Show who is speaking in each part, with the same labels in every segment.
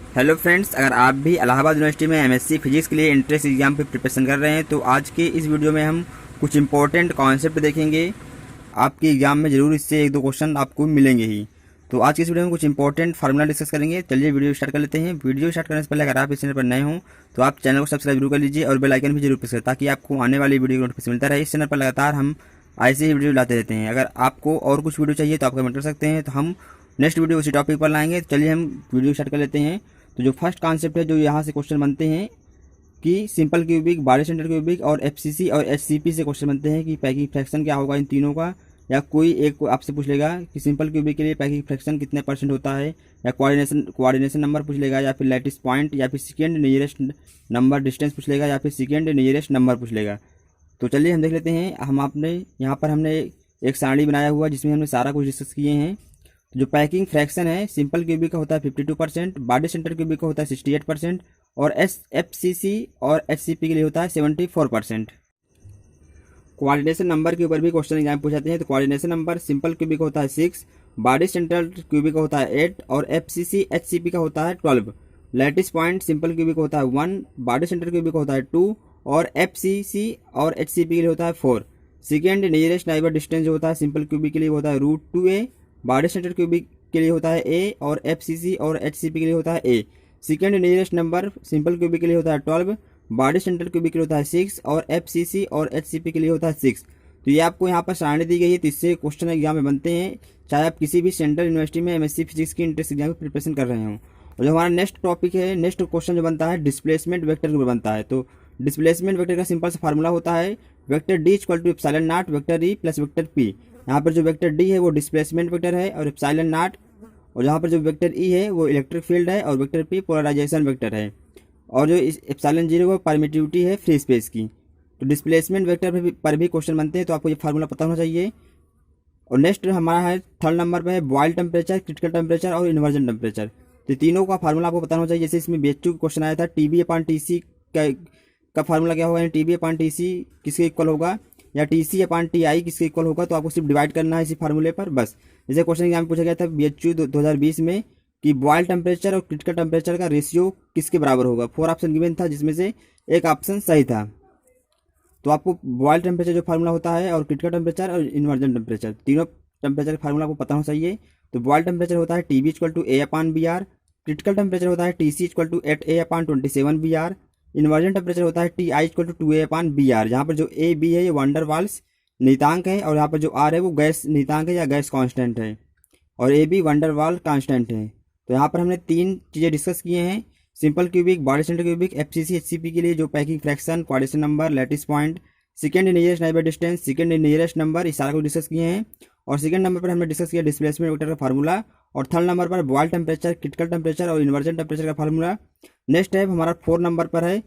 Speaker 1: Hello friends, अगर आप भी इलाहाबाद यूनिवर्सिटी में एमएससी फिजिक्स के लिए एंट्रेंस एग्जाम पे प्रिपरेशन कर रहे हैं तो आज के इस वीडियो में हम कुछ इंपॉर्टेंट कॉन्सेप्ट देखेंगे। आपके एग्जाम में ज़रूर इससे एक दो क्वेश्चन आपको मिलेंगे ही। तो आज की इस वीडियो में कुछ इंपॉर्टेंट फार्मूला डिस्कस करेंगे। चलिए वीडियो स्टार्ट कर लेते हैं। वीडियो स्टार्ट करने से पहले अगर आप इस चैनल पर नए हों तो आप चैनल को सब्सक्राइब जरूर कर लीजिए और बेल आइकन भी जरूर प्रेस करें ताकि आपको आने वाली वीडियो नोटिफिकेशन मिलता रहे। इस चैनल पर लगातार हम ऐसे ही वीडियो लाते रहते हैं। अगर आपको और कुछ वीडियो चाहिए तो आप कमेंट कर सकते हैं, तो हम नेक्स्ट वीडियो उसी टॉपिक पर लाएंगे। तो चलिए हम वीडियो स्टार्ट कर लेते हैं। तो जो फर्स्ट कॉन्सेप्ट है, जो यहाँ से क्वेश्चन बनते हैं कि simple cubic, body centre cubic और एफसीसी और एचसीपी से क्वेश्चन बनते हैं कि पैकिंग फ्रैक्शन क्या होगा इन तीनों का। या कोई एक आपसे पूछ लेगा कि सिंपल क्यूबिक के लिए पैकिंग फ्रैक्शन कितने % होता है, या कोऑर्डिनेशन नंबर पूछ लेगा, या फिर लैटिस पॉइंट, या फिर सेकेंड नियरेस्ट नंबर डिस्टेंस पूछ लेगा, या फिर सेकेंड नियरेस्ट नंबर पूछ लेगा। तो चलिए हम देख लेते हैं। हम आपने यहाँ पर हमने एक सारणी बनाया हुआ जिसमें हमने सारा कुछ डिस्कस किए हैं। जो पैकिंग फ्रैक्शन है सिंपल क्यूबिक का होता है 52%, बॉडी सेंटर क्यूबिक का होता है 68% और एफसीसी और एचसीपी के लिए होता है 74%। कोऑर्डिनेशन नंबर के ऊपर भी क्वेश्चन एग्जाम पूछाते हैं। तो कोऑर्डिनेशन नंबर सिंपल क्यूबिक का होता है 6, बॉडी सेंट्रल क्यूबिक का होता है 8 और एफसीसी एचसीपी का होता है 12। लैटिस पॉइंट सिंपल क्यूबिक का होता है 1, बॉडी सेंट्रल क्यूबिक का होता है 2 और एफसीसी और एचसीपी के लिए होता है 4। सेकेंड नियरेस्ट नाइबर डिस्टेंस जो होता है सिंपल क्यूबिक के लिए होता है √2a, बॉडी सेंटर क्यूबिक के लिए होता है a और एफसीसी और एचसीपी के लिए होता है a। Second nearest number simple cubic के लिए होता है 12, बॉडी सेंटर क्यूबिक के लिए होता है 6 और एफसीसी और एचसीपी के लिए होता है 6। तो ये आपको यहाँ पर सारणी दी गई है, तो इससे क्वेश्चन एग्जाम में बनते हैं, चाहे आप किसी भी सेंट्रल यूनिवर्सिटी में एमएससी फिजिक्स की एंट्रेंस एग्जाम की प्रिपरेशन कर रहे हों। और जो हमारा नेक्स्ट टॉपिक है, नेक्स्ट क्वेश्चन जो बनता है डिस्प्लेसमेंट वेक्टर के ऊपर बनता है। तो डिस्प्लेसमेंट वेक्टर का सिंपल सा फार्मूला होता है vector D equal to epsilon naught vector E plus vector P. यहाँ पर जो वेक्टर डी है वो डिस्प्लेसमेंट वेक्टर है और एप्सिलॉन नॉट, और जहाँ पर जो वेक्टर ई है वो इलेक्ट्रिक फील्ड है और वेक्टर पी पोलराइजेशन वेक्टर है, और जो एप्सिलॉन 0 वो परमिटिविटी है फ्री स्पेस की। तो डिस्प्लेसमेंट वेक्टर पर भी क्वेश्चन बनते हैं, तो आपको ये फार्मूला पता होना चाहिए। और नेक्स्ट हमारा है थर्ड नंबर पर है बॉयल टेम्परेचर, क्रिटिकल टेम्परेचर और इन्वर्जन टेम्परेचर। तो तीनों का फार्मूला आपको पता होना चाहिए। जैसे इसमें BHQ क्वेश्चन आया था TB/TC का फार्मूला क्या होगा, TB/TC किसके इक्वल होगा, या TC/TI किसके इक्वल होगा। तो आपको सिर्फ डिवाइड करना है इसी फार्मूले पर बस। जैसे क्वेश्चन एग्जाम में पूछा गया था BHQ 2020 में कि बॉयल टेम्परेचर और क्रिटिकल टेम्परेचर का रेशियो किसके बराबर होगा। 4 ऑप्शन गिवन था जिसमें से एक ऑप्शन सही था। तो आपको बॉयल टेम्परेचर जो फार्मूला होता है और क्रिटिकल टेम्परेचर और इन्वर्जन टेम्परेचर तीनों टेम्परेचर का फार्मूला आपको पता होना चाहिए। तो बॉयल टेम्परेचर होता है TB = A/BR, क्रिटिकल टेम्परेचर होता है TC = 8A/27BR, इन्वर्जन टेम्परेचर होता है TI = 2A/BR। जहाँ पर जो A B है ये वंडर वाल्स नियतांक है, और यहाँ पर जो R है वो गैस नियतांक है या गैस कांस्टेंट है, और A B वंडर वाल कांस्टेंट है। तो यहाँ पर हमने 3 चीज़ें डिस्कस किए हैं, simple cubic, body centre cubic, FCC HCP के लिए जो packing fraction, coordination number, lattice point, second nearest neighbour distance, second nearest number, इस सारा को डिस्कस किए हैं। और सेकंड नंबर पर हमने डिस्कस किया डिस्प्लेसमेंट वेक्टर का फार्मूला, और थर्ड नंबर पर बॉयल टेम्परेचर, क्रिटिकल टेम्परेचर और इन्वर्जन टेम्परेचर का फार्मूला। नेक्स्ट है हमारा 4 नंबर पर है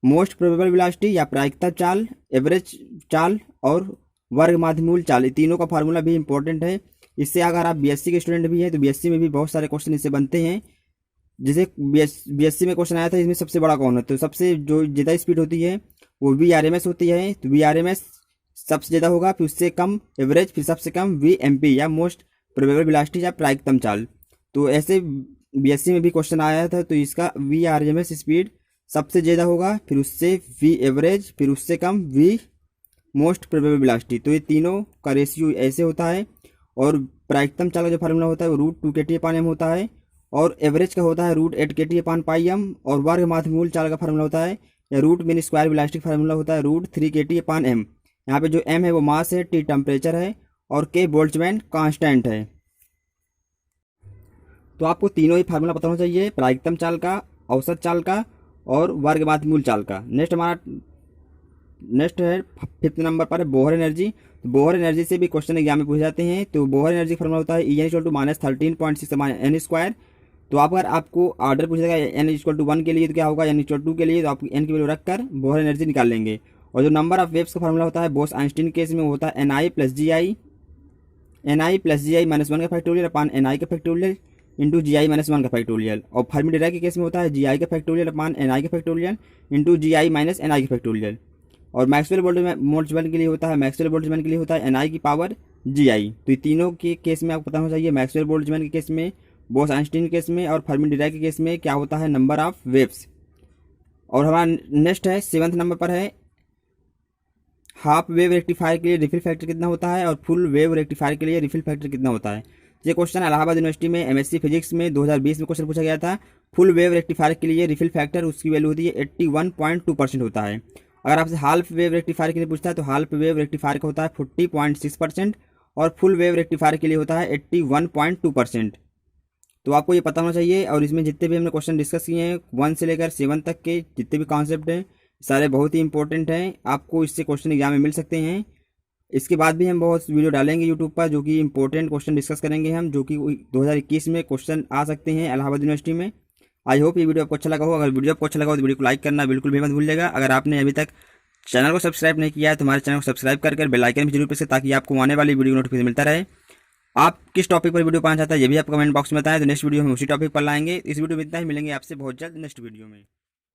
Speaker 1: मोस्ट प्रोबेबल वेलोसिटी या प्रायिकता चाल, एवरेज चाल और वर्ग माध्यमूल चाल। ये तीनों का फार्मूला भी इंपॉर्टेंट है। इससे अगर आप बीएससी के स्टूडेंट भी हैं तो बीएससी में भी बहुत सारे क्वेश्चन इससे बनते हैं। जैसे बीएससी में क्वेश्चन आया था इसमें सबसे बड़ा कौन है, तो सबसे जो ज़्यादा स्पीड होती है वो VRMS होती है। तो VRMS सबसे ज़्यादा होगा, फिर उससे कम एवरेज, फिर सबसे कम VMP या मोस्ट प्रोबेबल वेलोसिटी या प्रायिकतम चाल। तो ऐसे बीएससी में भी क्वेश्चन आया था, तो इसका VRMS स्पीड सबसे ज़्यादा होगा, फिर उससे V एवरेज, फिर उससे कम V मोस्ट प्रोबेबल वेलोसिटी। तो ये तीनों का रेशियो ऐसे होता है। और प्रायिकतम चाल का जो फार्मूला होता है वो √2 kT/m होता है, और एवरेज का होता है √8 kT/m, और वर्ग माध्यमूल चाल का फार्मूला होता है या root mean square velocity formula होता है √3 kT/m। यहाँ पे जो m है वो मास है, t टेम्परेचर है, और k बोल्ट्जमैन कांस्टेंट है। तो आपको तीनों ही फार्मूला पता होना चाहिए, प्रायिकतम चाल का, औसत चाल का और वर्ग माध्यमूल चाल का। नेक्स्ट है 5th नंबर पर बोहर एनर्जी। तो बोहर एनर्जी से भी क्वेश्चन एग्जाम में पूछे जाते हैं। तो बोहर एनर्जी फार्मूला होता है En = -13.6 n²। तो अगर आपको ऑर्डर पूछेगा n = 1 के लिए तो क्या होगा, n = 2 के लिए तो आप n की वैल्यू रखकर बोहर एनर्जी निकाल लेंगे। और जो नंबर ऑफ वेव्स का फार्मूला होता है बोस आइंस्टीन केस में होता है ni + gi -1 का फैक्टोरियल अपान ni का फैक्टोरियल इंटू gi -1 का फैक्टोरियल। और फर्मी डिराक के केस में होता है gi का फैक्टोरियल अपान ni का फैक्टोरियल इंटू gi - ni का फैक्टोरियल। और मैक्सवेल बोल्ट्जमैन के लिए होता है ni की पावर gi। तो ये तीनों के केस में आपको पता होना चाहिए। मैक्सवेल बोल्ट्जमैन के केस में बोस आइंस्टीन केस में और फर्मी डिराक के केस में क्या होता है, नंबर ऑफ वेव्स। और हमारा नेक्स्ट है 7th नंबर पर है हाफ वेव रेक्टिफायर के लिए रिफिल फैक्टर कितना होता है और फुल वेव रेक्टिफायर के लिए रिफिल फैक्टर कितना होता है। ये क्वेश्चन इलाहाबाद यूनिवर्सिटी में एमएससी फिजिक्स में 2020 में क्वेश्चन पूछा गया था। फुल वेव रेक्टिफायर के लिए रिफिल फैक्टर उसकी वैल्यू होती है 81.2% होता है। अगर आपसे हाल्फ वेव रेक्टिफायर के लिए पूछता है तो हाल्फ वेव रेक्टिफायर का होता है 40.6% और फुल वेव रेक्टिफायर के लिए होता है 81.2%। तो आपको ये पता होना चाहिए। और इसमें जितने भी हमने क्वेश्चन डिस्कस किए हैं 1 से लेकर 7 तक के जितने भी कॉन्सेप्ट हैं सारे बहुत ही इंपॉर्टेंट हैं, आपको इससे क्वेश्चन एग्जाम में मिल सकते हैं। इसके बाद भी हम बहुत वीडियो डालेंगे यूट्यूब पर जो कि इंपॉर्टेंट क्वेश्चन डिस्कस करेंगे हम, जो कि 2021 में क्वेश्चन आ सकते हैं इलाहाबाद यूनिवर्सिटी में। आई होप ये वीडियो आपको अच्छा लगा हो। अगर वीडियो आपको अच्छा लगा हो तो वीडियो को लाइक करना बिल्कुल भी मत भूलिएगा। अगर आपने अभी तक चैनल को सब्सक्राइब नहीं किया है तो हमारे चैनल को सब्सक्राइब कर बेल आइकन भी जरूर प्रेस करें ताकि आपको आने वाली वीडियो नोटिफिकेशन मिलता रहे। आप किस टॉपिक पर वीडियो पाना चाहते हैं ये भी आप कमेंट बॉक्स में बताएं, तो नेक्स्ट वीडियो हम उसी टॉपिक पर लाएंगे। इस वीडियो में इतना ही, मिलेंगे आपसे बहुत जल्द नेक्स्ट वीडियो में।